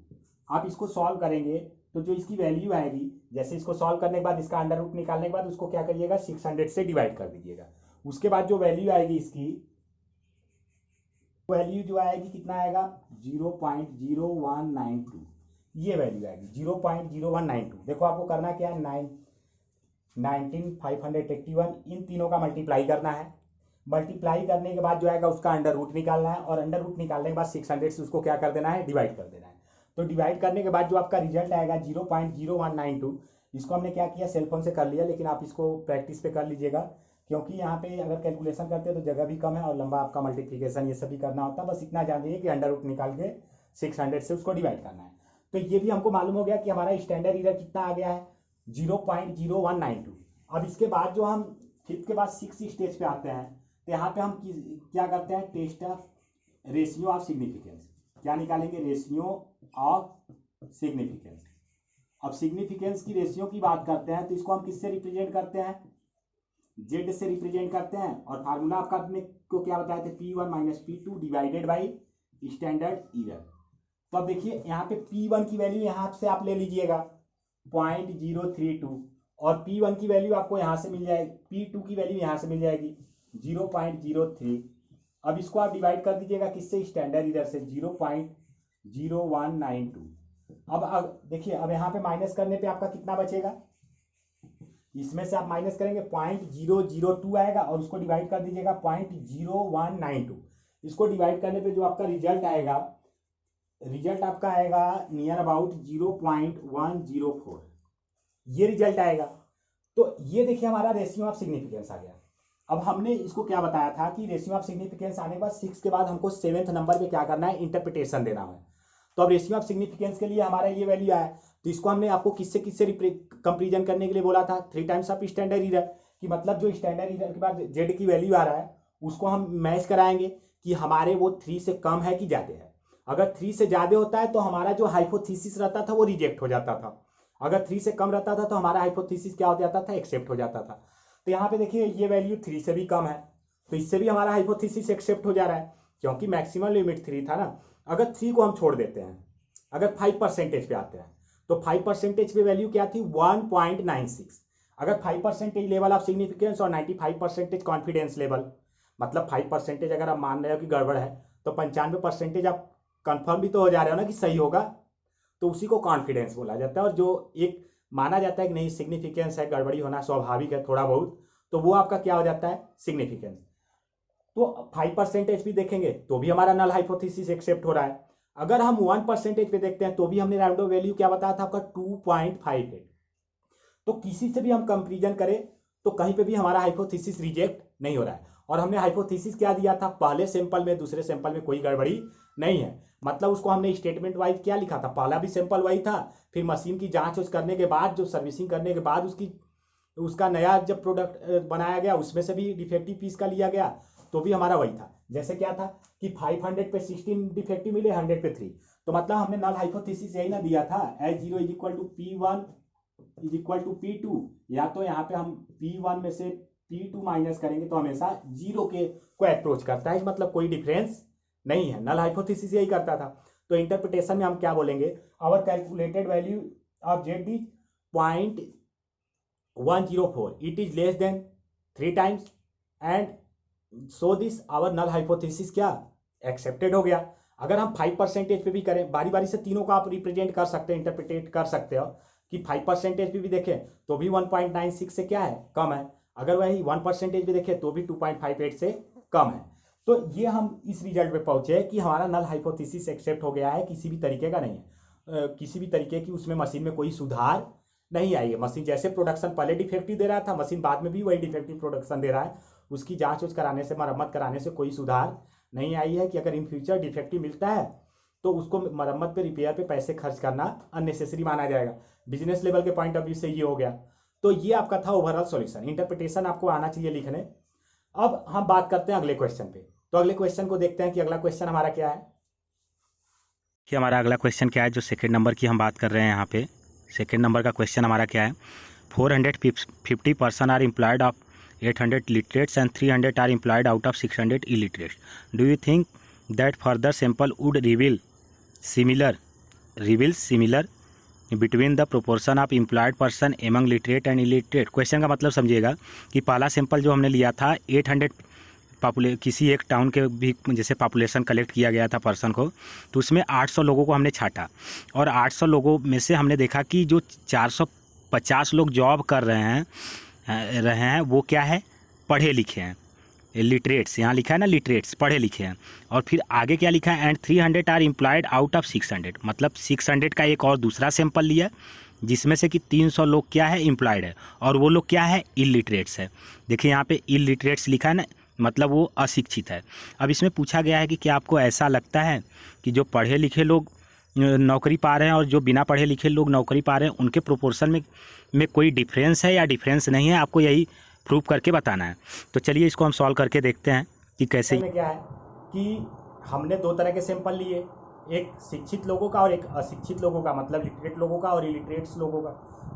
आप इसको सॉल्व करेंगे तो जो इसकी वैल्यू आएगी, जैसे इसको सॉल्व करने के बाद इसका अंडर रूट निकालने के बाद उसको क्या करिएगा, 600 से डिवाइड कर दीजिएगा, उसके बाद जो वैल्यू आएगी इसकी वैल्यू जो आएगी कितना आएगा, 0.0192 ये वैल्यू आएगी, 0.0192। देखो आपको करना क्या है, 19,581 इन तीनों का मल्टीप्लाई करना है, मल्टीप्लाई करने के बाद जो आएगा उसका अंडर रूट निकालना है, और अंडर रूट निकालने के बाद 600 से उसको क्या कर देना है, डिवाइड कर देना है। तो डिवाइड करने के बाद जो आपका रिजल्ट आएगा 0.0192, इसको हमने क्या किया, सेलफोन से कर लिया, लेकिन आप इसको प्रैक्टिस पे कर लीजिएगा, क्योंकि यहाँ पे अगर कैलकुलेशन करते हैं तो जगह भी कम है और लंबा आपका मल्टीप्लिकेशन ये सब भी करना होता है। बस इतना जान लीजिए कि अंडर रूट निकाल के 600 से उसको डिवाइड करना है। तो ये भी हमको मालूम हो गया कि हमारा स्टैंडर्ड एरर कितना आ गया है, 0.0192। अब इसके बाद जो हम फिफ्थ के बाद 6 स्टेज पे आते हैं, तो यहाँ पे हम क्या करते हैं, test of ratio of significance, क्या निकालेंगे, रेशियो ऑफ सिग्निफिकेंस। अब सिग्निफिकेंस की रेशियो की बात करते हैं तो इसको हम किससे रिप्रेजेंट करते हैं, जेड से रिप्रेजेंट करते हैं, और फार्मूला आपका अपने को क्या बताए थे, P1 minus P2 divided by standard error. तो अब देखिए यहाँ पे P1 की वैल्यू यहाँ से आप ले लीजिएगा 0.032, और P1 की वैल्यू आपको यहाँ से मिल जाएगी, P2 की वैल्यू यहाँ से मिल जाएगी 0.03। अब इसको आप डिवाइड कर दीजिएगा किससे, स्टैंडर्ड एरर से, 0.0192। अब देखिए, अब यहाँ पे माइनस करने पे आपका कितना बचेगा, इसमें से आप माइनस करेंगे 0.002 आएगा, और उसको डिवाइड कर दीजिएगा 0.0192। इसको डिवाइड करने पे जो आपका रिजल्ट आएगा, रिजल्ट आपका आएगा नियर अबाउट 0.104, ये रिजल्ट आएगा। तो ये देखिए हमारा रेशियो ऑफ सिग्निफिकेंस आ गया। अब हमने इसको क्या बताया था कि रेशियो ऑफ सिग्निफिकेंस आने के बाद 6 के बाद हमको 7th नंबर पे क्या करना है, इंटरप्रिटेशन देना है। तो अब रेशियो ऑफ सिग्निफिकेंस के लिए हमारा ये वैल्यू आया, तो इसको हमने आपको किससे कंपेरिजन करने के लिए बोला था, 3 टाइम्स ऑफ स्टैंडर्ड एरर, कि मतलब जो स्टैंडर्ड एरर के बाद जेड की वैल्यू आ रहा है उसको हम मैच कराएंगे कि हमारे वो 3 से कम है कि ज़्यादा है। अगर 3 से ज़्यादा होता है तो हमारा जो हाइपोथेसिस रहता था वो रिजेक्ट हो जाता था, अगर 3 से कम रहता था तो हमारा हाइपोथेसिस क्या हो जाता था, एक्सेप्ट हो जाता था। तो यहाँ पे देखिए ये वैल्यू 3 से भी कम है, तो इससे भी हमारा हाइपोथेसिस एक्सेप्ट हो जा रहा है, क्योंकि मैक्सिमम लिमिट 3 था ना। अगर 3 को हम छोड़ देते हैं, अगर 5% पे आते हैं, तो 5% पे वैल्यू क्या थी, 1.96। अगर 5% लेवल ऑफ सिग्निफिकेंस और 95% कॉन्फिडेंस लेवल, मतलब 5% अगर आप मान रहे हो कि गड़बड़ है तो 95% आप कंफर्म भी तो हो जा रहे हो ना कि सही होगा, तो उसी को कॉन्फिडेंस बोला जाता है। और जो एक माना जाता है कि नहीं सिग्निफिकेंस है, गड़बड़ी होना स्वाभाविक है थोड़ा बहुत, तो वो आपका क्या हो जाता है सिग्निफिकेंस। तो 5% भी देखेंगे तो भी हमारा नल हाइपोथेसिस एक्सेप्ट हो रहा है। अगर हम 1% पे देखते हैं तो भी हमने रैंडम वैल्यू क्या बताया था आपका 2.58। तो किसी से भी हम कंपेरिजन करें तो कहीं पे भी हमारा हाइपोथेसिस रिजेक्ट नहीं हो रहा है। और हमने हाइपोथेसिस क्या दिया था, पहले सैंपल में दूसरे सैंपल में कोई गड़बड़ी नहीं है, मतलब उसको हमने स्टेटमेंट वाइज क्या लिखा था, पहला भी सैंपल वही था, फिर मशीन की जांच करने के बाद जो सर्विसिंग करने के बाद उसका नया जब प्रोडक्ट बनाया गया उसमें से भी डिफेक्टिव पीस का लिया गया तो भी हमारा वही था। जैसे क्या था कि 500 पे 16 डिफेक्टिव मिले, 100 पे 3, तो मतलब हमने नल हाइपोथेसिस यही ना दिया था, H0 is equal to P1 is equal to P2, या तो यहाँ पे हम P1 में से P2 माइनस करेंगे तो हमेशा 0 के को अप्रोच करता है, मतलब कोई डिफरेंस नहीं है। नल हाइपोथेसिस यही करता था। तो इंटरप्रिटेशन में हम क्या बोलेंगे, our calculated value of Z is 0.104, it is less than 3 times and so this our null hypothesis क्या एक्सेप्टेड हो गया। अगर हम 5% पे भी करें, बारी बारी से तीनों को आप रिप्रेजेंट कर सकते हैं, इंटरप्रिटेट कर सकते हो कि 5% पे भी देखें तो भी 1.96 से क्या है कम है, अगर वही 1% भी देखें तो भी 2.58 से कम है। तो ये हम इस रिजल्ट पे पहुंचे कि हमारा नल हाइपोथेसिस एक्सेप्ट हो गया है, किसी भी तरीके का नहीं है, किसी भी तरीके की उसमें मशीन में कोई सुधार नहीं आई है। मशीन जैसे प्रोडक्शन पहले डिफेक्टिव दे रहा था, मशीन बाद में भी वही डिफेक्टिव प्रोडक्शन दे रहा है, उसकी जांच उच कराने से, मरम्मत कराने से कोई सुधार नहीं आई है कि अगर इन फ्यूचर डिफेक्टिव मिलता है तो उसको मरम्मत पे, रिपेयर पे पैसे खर्च करना अननेसेसरी माना जाएगा। बिजनेस लेवल के पॉइंट ऑफ व्यू से ये हो गया। तो ये आपका था ओवरऑल सॉल्यूशन। इंटरप्रिटेशन आपको आना चाहिए लिखने। अब हम बात करते हैं अगले क्वेश्चन पे। तो अगले क्वेश्चन को देखते हैं कि अगला क्वेश्चन हमारा क्या है। कि हमारा अगला क्वेश्चन क्या है, जो सेकंड नंबर की हम बात कर रहे हैं यहाँ पे, सेकंड नंबर का क्वेश्चन हमारा क्या है, 450 person are employed of 800 literates and 300 are employed out of 600 illiterates. Do you think that further sample would reveal similar between the proportion of employed person among literate and illiterate. Question का मतलब समझिएगा कि पहला sample जो हमने लिया था 800 किसी एक टाउन के भी जैसे पॉपुलेशन कलेक्ट किया गया था पर्सन को, तो उसमें 800 लोगों को हमने छाटा और 800 लोगों में से हमने देखा कि जो 450 लोग जॉब कर रहे हैं वो क्या है, पढ़े लिखे हैं, लिटरेट्स, यहाँ लिखा है ना लिटरेट्स, पढ़े लिखे हैं। और फिर आगे क्या लिखा है, and 300 are employed out of 600, मतलब 600 का एक और दूसरा सैंपल लिया जिसमें से कि 300 लोग क्या है एम्प्लॉयड है और वो लोग क्या है इलिटरेट्स है। देखिए यहाँ पे इलिटरेट्स लिखा है ना, मतलब वो अशिक्षित है। अब इसमें पूछा गया है कि क्या आपको ऐसा लगता है कि जो पढ़े लिखे लोग नौकरी पा रहे हैं और जो बिना पढ़े लिखे लोग नौकरी पा रहे हैं उनके प्रोपोर्शन में कोई डिफरेंस है या डिफरेंस नहीं है, आपको यही प्रूव करके बताना है। तो चलिए इसको हम सॉल्व करके देखते हैं कि कैसे। क्या है कि हमने दो तरह के सैंपल लिए, एक शिक्षित लोगों का और एक अशिक्षित लोगों का, मतलब लिटरेट लोगों का और इलिटरेट्स लोगों का।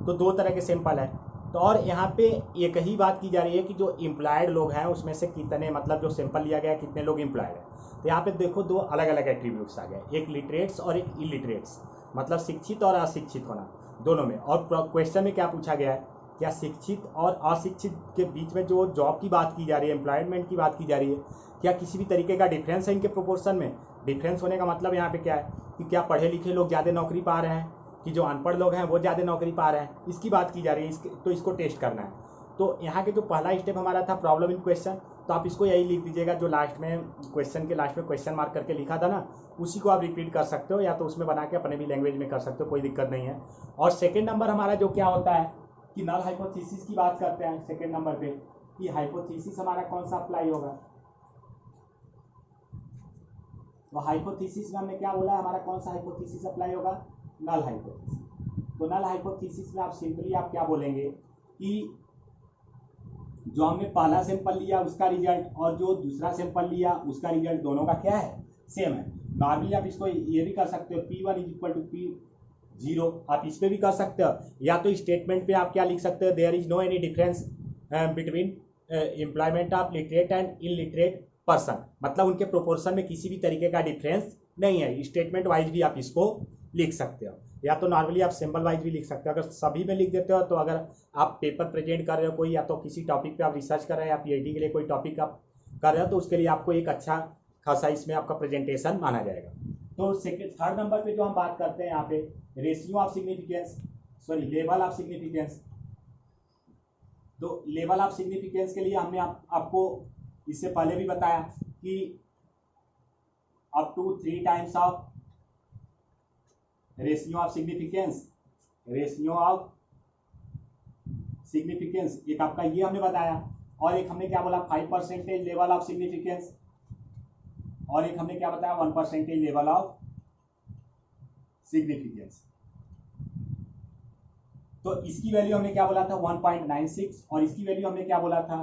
तो दो तरह के सैंपल है। तो और यहाँ पे एक ही बात की जा रही है कि जो एम्प्लॉयड लोग हैं उसमें से कितने, मतलब जो सैंपल लिया गया कितने लोग एम्प्लॉयड है। तो यहाँ पे देखो दो अलग अलग एट्रीब्यूट्स आ गए, एक लिटरेट्स और एक इलिटरेट्स, मतलब शिक्षित और अशिक्षित होना दोनों में। और क्वेश्चन में क्या पूछा गया है, क्या शिक्षित और अशिक्षित के बीच में जो जॉब की बात की जा रही है, एम्प्लॉयमेंट की बात की जा रही है, क्या किसी भी तरीके का डिफरेंस है इनके प्रोपोर्शन में। डिफरेंस होने का मतलब यहाँ पे क्या है कि क्या पढ़े लिखे लोग ज़्यादा नौकरी पा रहे हैं कि जो अनपढ़ लोग हैं वो ज़्यादा नौकरी पा रहे हैं, इसकी बात की जा रही है। तो इसको टेस्ट करना है। तो यहाँ के जो पहला स्टेप हमारा था प्रॉब्लम इन क्वेश्चन, तो आप इसको यही लिख दीजिएगा जो लास्ट में क्वेश्चन के लास्ट में क्वेश्चन मार्क करके लिखा था ना, उसी को आप रिपीट कर सकते हो या तो उसमें बना के अपने भी लैंग्वेज में कर सकते हो, कोई दिक्कत नहीं है। और सेकेंड नंबर हमारा जो क्या होता है कि नल हाइपोथेसिस की बात करते हैं सेकेंड नंबर पे, कि हाइपोथेसिस हमारा कौन सा अप्लाई होगा। तो हाइपोथेसिस में हमने क्या बोला, हमारा कौन सा हाइपोथेसिस अप्लाई होगा, नल हाइपोथेसिस। तो नल हाइपोथेसिस में आप सिंपली आप क्या बोलेंगे कि जो हमने पहला सैंपल लिया उसका रिजल्ट और जो दूसरा सैंपल लिया उसका रिजल्ट दोनों का क्या है, सेम है। नॉर्मली आप इसको ये भी कर सकते हो, P1 is equal to P0, आप इस पे भी कर सकते हो, या तो स्टेटमेंट पे आप क्या लिख सकते हो, there is no any difference between employment of literate and illiterate person, मतलब उनके प्रोपोर्शन में किसी भी तरीके का डिफरेंस नहीं है। स्टेटमेंट वाइज भी आप इसको लिख सकते हो। या तो नॉर्मली आप सिंबल वाइज भी लिख सकते हो। अगर सभी में लिख देते हो तो अगर आप पेपर प्रेजेंट कर रहे हो कोई, या तो किसी टॉपिक पे आप रिसर्च कर रहे हैं या पीएचडी के लिए कोई टॉपिक आप कर रहे हो, तो उसके लिए आपको एक अच्छा खासा इसमें आपका प्रेजेंटेशन माना जाएगा। तो सेकंड थर्ड नंबर पे जो हम बात करते हैं यहाँ पे ratio of significance, sorry level of significance. तो लेवल ऑफ सिग्निफिकेंस के लिए हमने आपको इससे पहले भी बताया कि up to 3 times of ratio of significance, ratio of significance एक आपका ये हमने बताया, और एक हमने क्या बोला 5% लेवल ऑफ सिग्निफिकेंस, और एक हमने क्या बताया 1% लेवल ऑफ सिग्निफिकेंस। तो इसकी वैल्यू हमने क्या बोला था 1.96, और इसकी वैल्यू हमने क्या बोला था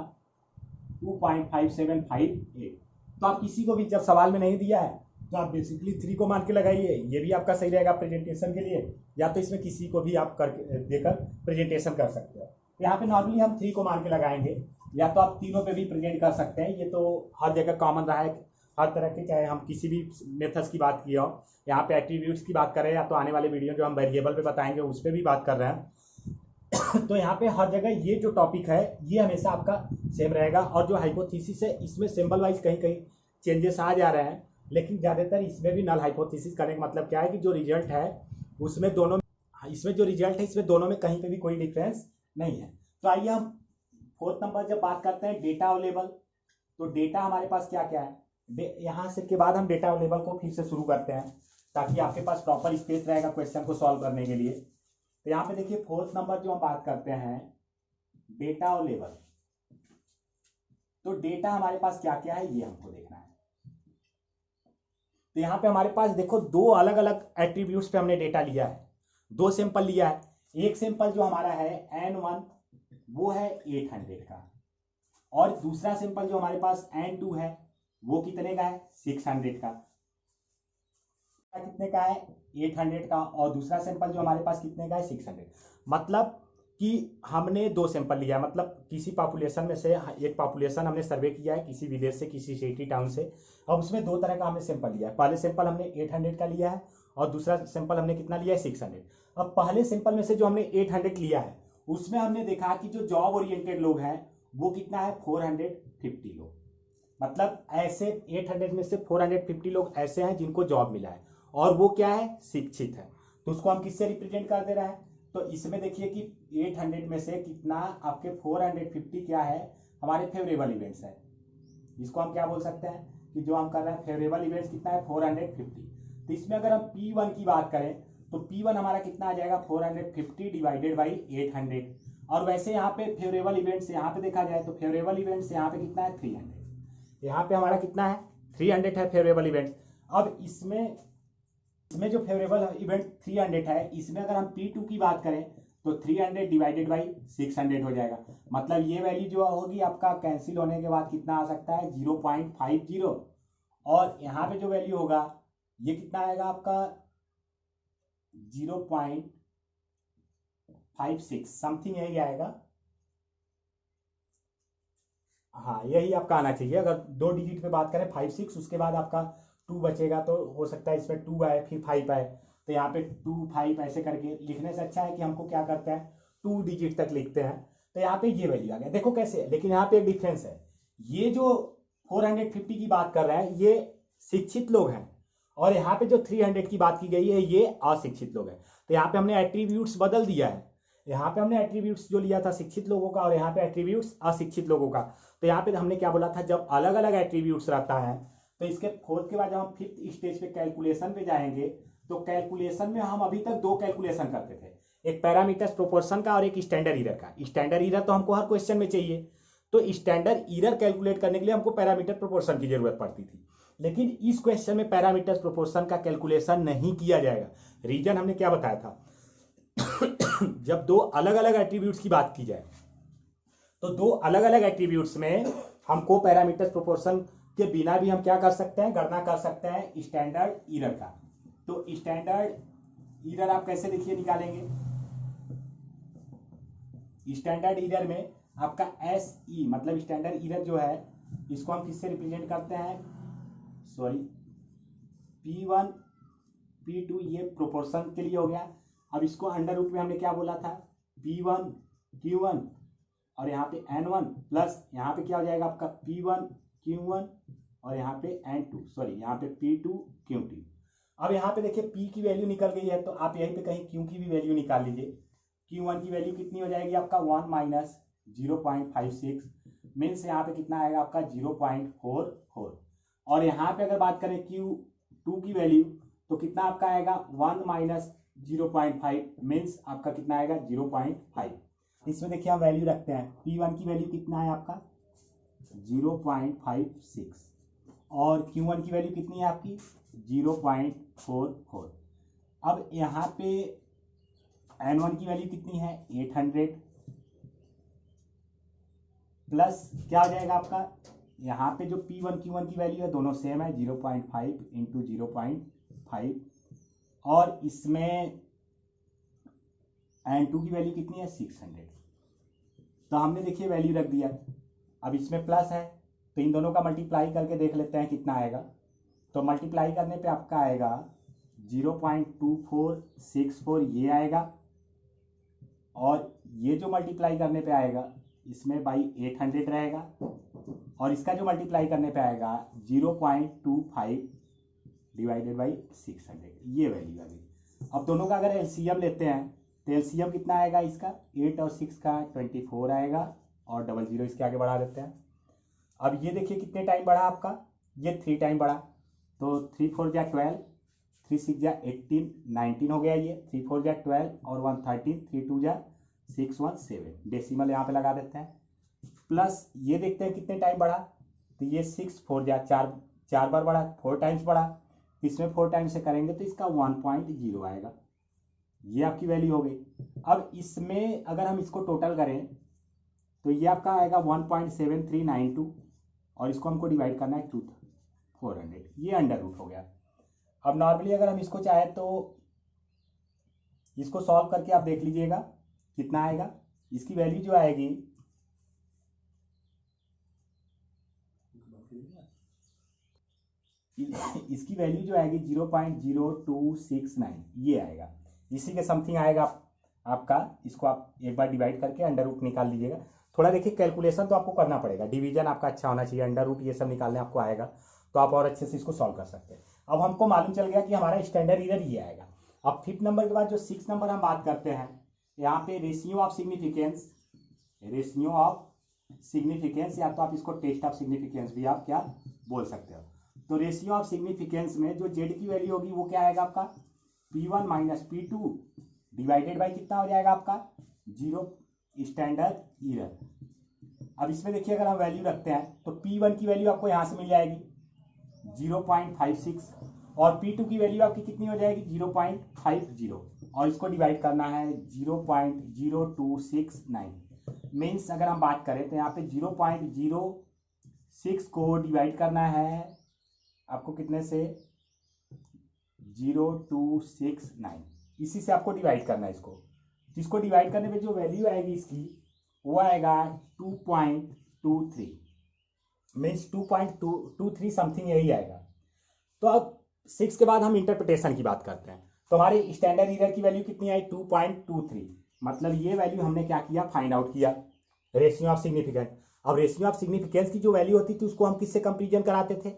2.5758। तो आप किसी को भी जब सवाल में नहीं दिया है तो आप बेसिकली 3 को मान के लगाइए, ये भी आपका सही रहेगा प्रेजेंटेशन के लिए, या तो इसमें किसी को भी आप करके देकर प्रेजेंटेशन कर सकते हो। यहाँ पे नॉर्मली हम 3 को मान के लगाएंगे, या तो आप तीनों पे भी प्रेजेंट कर सकते हैं, ये तो हर जगह कॉमन रहा है हर तरह के, चाहे हम किसी भी मेथड्स की बात की हो, यहाँ पे एट्रीब्यूट्स की बात करें या तो आने वाले वीडियो जो हम वेरिएबल पे बताएंगे उस पर भी बात कर रहे हैं। तो यहाँ पे हर जगह ये जो टॉपिक है ये हमेशा आपका सेम रहेगा, और जो हाइपोथेसिस है इसमें सिंबल वाइज कहीं कहीं चेंजेस आ जा रहे हैं, लेकिन ज़्यादातर इसमें भी नल हाइपोथेसिस करने का मतलब क्या है कि जो रिजल्ट है उसमें दोनों, इसमें जो रिजल्ट है इसमें दोनों में कहीं पे भी कोई डिफरेंस नहीं है। तो आइए हम फोर्थ नंबर जब बात करते हैं डेटा अवेलेबल, तो डेटा हमारे पास क्या क्या है, यहाँ से के बाद हम डेटा अवेलेबल को फिर से शुरू करते हैं ताकि आपके पास प्रॉपर स्पेस रहेगा क्वेश्चन को सॉल्व करने के लिए। तो यहाँ पे देखिए फोर्थ नंबर जो हम बात करते हैं डेटा अवेलेबल, तो डेटा हमारे पास क्या क्या है ये हमको देखना है। तो यहाँ पे हमारे पास देखो 2 अलग अलग एट्रीब्यूट्स पे हमने डेटा लिया है, 2 सैंपल लिया है। एक सैंपल जो हमारा है N1 वो है 800 का, और दूसरा सैंपल जो हमारे पास N2 है वो कितने का है 600 का। कितने का है 800 का, और दूसरा सैंपल जो हमारे पास कितने का है 600। मतलब कि हमने 2 सैंपल लिया, मतलब किसी पॉपुलेशन में से एक पॉपुलेशन हमने सर्वे किया है किसी विलेज से किसी सिटी टाउन से, अब उसमें 2 तरह का हमने सैंपल लिया है। पहले सैंपल हमने 800 का लिया है और दूसरा सैंपल हमने कितना लिया है 600। अब पहले सैंपल में से जो हमने 800 लिया है उसमें हमने देखा कि जो जॉब ओरिएंटेड लोग हैं वो कितना है 450 लोग, मतलब ऐसे 800 में से 450 लोग ऐसे हैं जिनको जॉब मिला है, और वो क्या है शिक्षित है। तो उसको हम किससे रिप्रेजेंट कर दे रहे हैं, तो इसमें देखिए कि 800 में से कितना आपके 450 क्या है हमारे फेवरेबल इवेंट्स है। इसको हम क्या बोल सकते हैं कि जो हम कर रहे हैं फेवरेबल इवेंट्स कितना है 450। तो इसमें अगर हम P1 की बात करें तो P1 हमारा कितना आ जाएगा 450 डिवाइडेड बाई 800। और वैसे यहाँ पे फेवरेबल इवेंट्स यहाँ पे देखा जाए तो फेवरेबल इवेंट्स यहाँ पे कितना है 300, यहाँ पे हमारा कितना है 300 है फेवरेबल इवेंट। अब इसमें जो फेवरेबल इवेंट 300 है इसमें अगर हम P2 की बात करें तो 300 डिवाइडेड बाई 600 हो जाएगा। मतलब ये वैल्यू जो होगी आपका कैंसिल होने के बाद कितना आ सकता है 0.50, और यहाँ पे जो वैल्यू होगा ये कितना आएगा आपका 0.56 समथिंग यही आएगा। हाँ यही आपका आना चाहिए। अगर 2 डिजिट पे बात करें 56, उसके बाद आपका 2 बचेगा तो हो सकता है इसमें 2 आए फिर 5 आए, तो यहाँ पे 2 5 ऐसे करके लिखने से अच्छा है कि हमको क्या करते हैं 2 डिजिट तक लिखते हैं। तो यहाँ पे ये वैल्यू आ गया, देखो कैसे है। लेकिन यहाँ पे एक डिफरेंस है, ये जो 450 की बात कर रहे हैं ये शिक्षित लोग हैं, और यहाँ पे जो 300 की बात की गई है ये अशिक्षित लोग हैं। तो यहाँ पे हमने एट्रीब्यूट्स बदल दिया है, यहाँ पे हमने एट्रीब्यूट्स जो लिया था शिक्षित लोगों का और यहाँ पे एट्रीब्यूट्स अशिक्षित लोगों का। तो यहाँ पे हमने क्या बोला था जब अलग अलग एट्रीब्यूट्स रहता है तो इसके फोर्थ के बाद जब हम 5th स्टेज पे कैलकुलेशन पे जाएंगे तो कैलकुलेशन में हम अभी तक 2 कैलकुलेशन करते थे, एक पैरामीटर्स प्रोपोर्शन का और एक स्टैंडर्ड ईरर का। स्टैंडर्ड ईरर तो हमको हर क्वेश्चन में चाहिए, तो स्टैंडर्ड ईरर कैलकुलेट करने के लिए हमको पैरामीटर प्रोपोर्शन की जरूरत पड़ती थी, लेकिन इस क्वेश्चन में पैरामीटर्स प्रोपोर्शन का कैलकुलेशन नहीं किया जाएगा। रीजन हमने क्या बताया था जब 2 अलग अलग एट्रीब्यूट्स की बात की जाए तो 2 अलग अलग एट्रीब्यूट्स में हमको पैरामीटर्स प्रोपोर्शन के बिना भी हम क्या कर सकते हैं गणना कर सकते हैं स्टैंडर्ड ईरर का। तो स्टैंडर्ड ईरर आप कैसे देखिए निकालेंगे, स्टैंडर्ड ईरर में आपका SE मतलब स्टैंडर्ड ईरर जो है इसको हम किससे रिप्रेजेंट करते हैं, सॉरी P1 P2 ये प्रोपोर्शन के लिए हो गया, अब इसको अंडर रूट में हमने क्या बोला था, P1 Q1 और यहाँ पे N1 प्लस यहाँ पे क्या हो जाएगा आपका P1 Q1 और यहाँ पे N2 सॉरी यहाँ पे P2 Q2। अब यहाँ पे देखिए P की वैल्यू निकल गई है, तो आप यहीं पे कहीं Q की भी वैल्यू निकाल लीजिए। Q1 की वैल्यू कितनी हो जाएगी आपका 1 माइनस 0.56 मीन्स यहाँ पे कितना आएगा आपका 0.44। और यहाँ पे अगर बात करें Q2 की वैल्यू तो कितना आपका आएगा 1 माइनस 0.5 मीन्स आपका कितना आएगा 0.5। इसमें देखिए हम वैल्यू रखते हैं, P1 की वैल्यू कितना है आपका 0.56 और Q1 की वैल्यू कितनी है आपकी 0.44। अब यहाँ पे N1 की वैल्यू कितनी है 800 प्लस क्या हो जाएगा आपका, यहाँ पे जो P1 Q1 की वैल्यू है दोनों सेम है 0.5 इंटू 0.5 और इसमें N2 की वैल्यू कितनी है 600। तो हमने देखिए वैल्यू रख दिया। अब इसमें प्लस है तो इन दोनों का मल्टीप्लाई करके देख लेते हैं कितना आएगा। तो मल्टीप्लाई करने पे आपका आएगा 0.2464 ये आएगा और ये जो मल्टीप्लाई करने पे आएगा इसमें बाई 800 रहेगा और इसका जो मल्टीप्लाई करने पे आएगा 0.25 डिवाइडेड बाई 600 ये वैल्यू आ गई। अब दोनों का अगर एलसीएम लेते हैं तो एलसीएम कितना आएगा इसका 8 और 6 का 24 आएगा और 00 इसके आगे बढ़ा देते हैं। अब ये देखिए कितने टाइम बढ़ा आपका, ये 3 टाइम बढ़ा तो 3 4 जा 12 3 6 जा 18 19 हो गया ये 3 4 जा 12 और 1 13 3 2 जा 6 1 7 डेसिमल यहाँ पे लगा देते हैं। प्लस ये देखते हैं कितने टाइम बढ़ा तो ये 6 4 जा 4 बार बढ़ा 4 टाइम्स बढ़ा, इसमें 4 टाइम्स से करेंगे तो इसका 1.0 आएगा, ये आपकी वैल्यू हो गई। अब इसमें अगर हम इसको टोटल करें तो ये आपका आएगा 1.7392 और इसको हमको डिवाइड करना है 400, ये अंडर रूट हो गया। अब नॉर्मली अगर हम इसको चाहे तो इसको सॉल्व करके आप देख लीजिएगा कितना आएगा। इसकी वैल्यू जो आएगी इसकी वैल्यू जो आएगी 0.0269 ये आएगा, इसी के समथिंग आएगा आपका। इसको आप एक बार डिवाइड करके अंडर रूट निकाल लीजिएगा। थोड़ा देखिए कैलकुलेशन तो आपको करना पड़ेगा, डिवीजन आपका अच्छा होना चाहिए, अंडर रूट ये सब निकालने आपको आएगा तो आप और अच्छे से इसको सॉल्व कर सकते हैं। अब हमको मालूम चल गया कि हमारा स्टैंडर्ड एरर ये आएगा। अब 5th नंबर के बाद जो 6 नंबर हम बात करते हैं, यहाँ पे रेशियो ऑफ सिग्निफिकेंस या तो आप इसको टेस्ट ऑफ सिग्निफिकेंस भी आप क्या बोल सकते हो। तो रेशियो ऑफ सिग्निफिकेंस में जो जेड की वैल्यू होगी वो क्या आएगा आपका P1 minus P2 divided by कितना हो जाएगा आपका 0 स्टैंडर्ड एरर। अब इसमें देखिए अगर हम वैल्यू रखते हैं तो P1 की वैल्यू आपको यहाँ से मिल जाएगी 0.56 और P2 की वैल्यू आपकी कितनी हो जाएगी 0.50 और इसको डिवाइड करना है 0.0269 मीन्स अगर हम बात करें तो यहाँ पे 0.06 को डिवाइड करना है आपको कितने से 0269, इसी से आपको डिवाइड करना है इसको। इसको डिवाइड करने पे जो वैल्यू आएगी इसकी वो आएगा 2.23 मीन्स 2.23 समथिंग यही आएगा। तो अब 6 के बाद हम इंटरप्रिटेशन की बात करते हैं। तो हमारे स्टैंडर्ड एरर की वैल्यू कितनी आई 2.23, मतलब ये वैल्यू हमने क्या किया फाइंड आउट किया रेशियो ऑफ सिग्निफिकेंस। अब रेशियो ऑफ सिग्निफिकेंस की जो वैल्यू होती थी उसको हम किससे कंपेरिजन कराते थे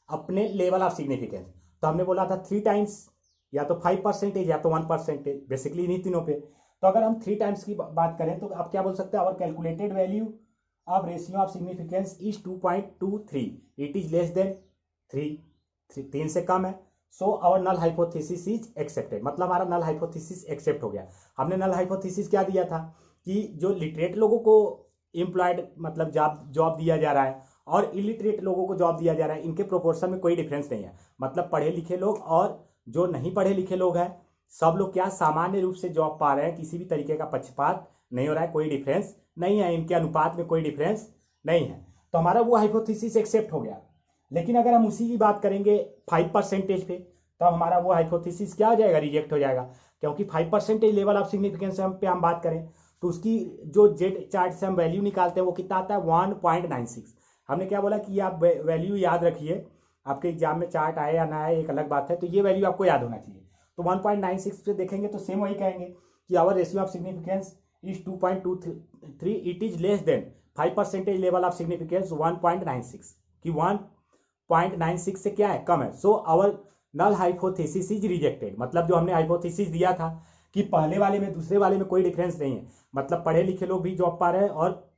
अपने लेवल ऑफ सिग्निफिकेंस। तो हमने बोला था 3 टाइम्स या तो 5% या तो 1%, बेसिकली इन्हीं तीनों पे। तो अगर हम 3 टाइम्स की बात करें तो आप क्या बोल सकते हैं, our calculated value of ratio of significance is 2.23, it is less than 3 से कम है। So our null hypothesis is accepted, मतलब हमारा नल हाइपोथेसिस एक्सेप्ट हो गया। हमने नल हाइपोथेसिस क्या दिया था कि जो लिटरेट लोगों को एम्प्लॉयड मतलब जॉब दिया जा रहा है और इलिटरेट लोगों को जॉब दिया जा रहा है, इनके प्रोपोर्शन में कोई डिफरेंस नहीं है। मतलब पढ़े लिखे लोग और जो नहीं पढ़े लिखे लोग हैं सब लोग क्या सामान्य रूप से जॉब पा रहे हैं, किसी भी तरीके का पक्षपात नहीं हो रहा है, कोई डिफरेंस नहीं है, इनके अनुपात में कोई डिफरेंस नहीं है। तो हमारा वो हाइपोथेसिस एक्सेप्ट हो गया। लेकिन अगर हम उसी की बात करेंगे 5% पे तो हमारा वो हाइपोथेसिस क्या हो जाएगा रिजेक्ट हो जाएगा, क्योंकि 5% लेवल ऑफ सिग्निफिकेंस पे हम बात करें तो उसकी जो जेड चार्ट से हम वैल्यू निकालते हैं वो कितना आता है 1.96। हमने क्या बोला कि आप वैल्यू याद रखिए, आपके एग्जाम में चार्ट आए या ना आए एक अलग बात है, तो ये वैल्यू आपको याद होना चाहिए। तो 1.96 पे देखेंगे तो सेम वही कहेंगे कि our ratio of significance is 2.23, it is less than 5% level of significance 1.96, कि 1.96 से क्या है, कम है। So our null hypothesis is rejected, मतलब जो हमने हाइपोथेसिस दिया था कि पहले वाले में दूसरे वाले में कोई डिफरेंस नहीं है, मतलब पढ़े लिखे लोग भी जॉब पा रहे हैं और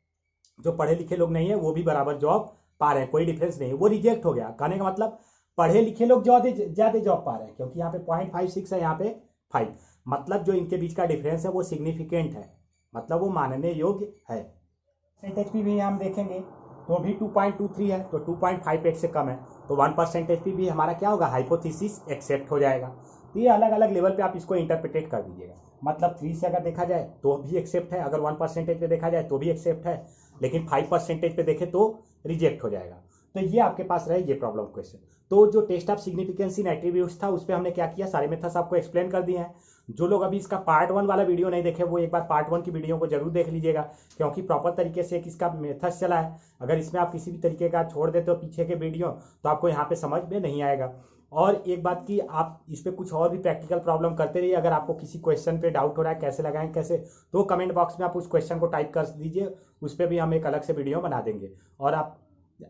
जो पढ़े लिखे लोग नहीं है वो भी बराबर जॉब पा रहे हैं, कोई डिफरेंस नहीं है, वो रिजेक्ट हो गया। कहने का मतलब पढ़े लिखे लोग ज्यादा जॉब पा रहे हैं, क्योंकि यहाँ पे 0.56 है, यहाँ पे 5, मतलब जो इनके बीच का डिफरेंस है वो सिग्निफिकेंट है, मतलब वो मानने योग्य है। परसेंटेज पे भी हम देखेंगे तो भी 2.23 है, तो 2.58 से कम है, तो 1% पे भी हमारा क्या होगा, हाइपोथेसिस एक्सेप्ट हो जाएगा। तो ये अलग अलग लेवल पे आप इसको इंटरप्रिटेट कर दीजिएगा, मतलब 3 से अगर देखा जाए तो भी एक्सेप्ट है, अगर 1% पे देखा जाए तो भी एक्सेप्ट है, लेकिन 5% पे देखे तो रिजेक्ट हो जाएगा। तो ये आपके पास रहे ये प्रॉब्लम क्वेश्चन। तो जो test of significance in attributes था उस पर हमने क्या किया, सारे मेथड्स आपको एक्सप्लेन कर दिए हैं। जो लोग अभी इसका पार्ट 1 वाला वीडियो नहीं देखे वो एक बार पार्ट 1 की वीडियो को जरूर देख लीजिएगा, क्योंकि प्रॉपर तरीके से एक इसका मेथड्स चला है। अगर इसमें आप किसी भी तरीके का छोड़ देते हो पीछे के वीडियो तो आपको यहाँ पे समझ में नहीं आएगा। और एक बात की, आप इस पर कुछ और भी प्रैक्टिकल प्रॉब्लम करते रहिए। अगर आपको किसी क्वेश्चन पे डाउट हो रहा है कैसे लगाएं कैसे, तो कमेंट बॉक्स में आप उस क्वेश्चन को टाइप कर दीजिए, उस पर भी हम एक अलग से वीडियो बना देंगे। और आप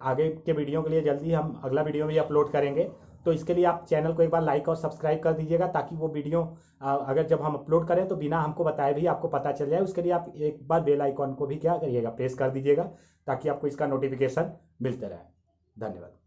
आगे के वीडियो के लिए जल्दी हम अगला वीडियो भी अपलोड करेंगे, तो इसके लिए आप चैनल को एक बार लाइक और सब्सक्राइब कर दीजिएगा, ताकि वो वीडियो अगर जब हम अपलोड करें तो बिना हमको बताए भी आपको पता चल जाए। उसके लिए आप एक बार बेल आइकॉन को भी क्या करिएगा, प्रेस कर दीजिएगा, ताकि आपको इसका नोटिफिकेशन मिलते रहे। धन्यवाद।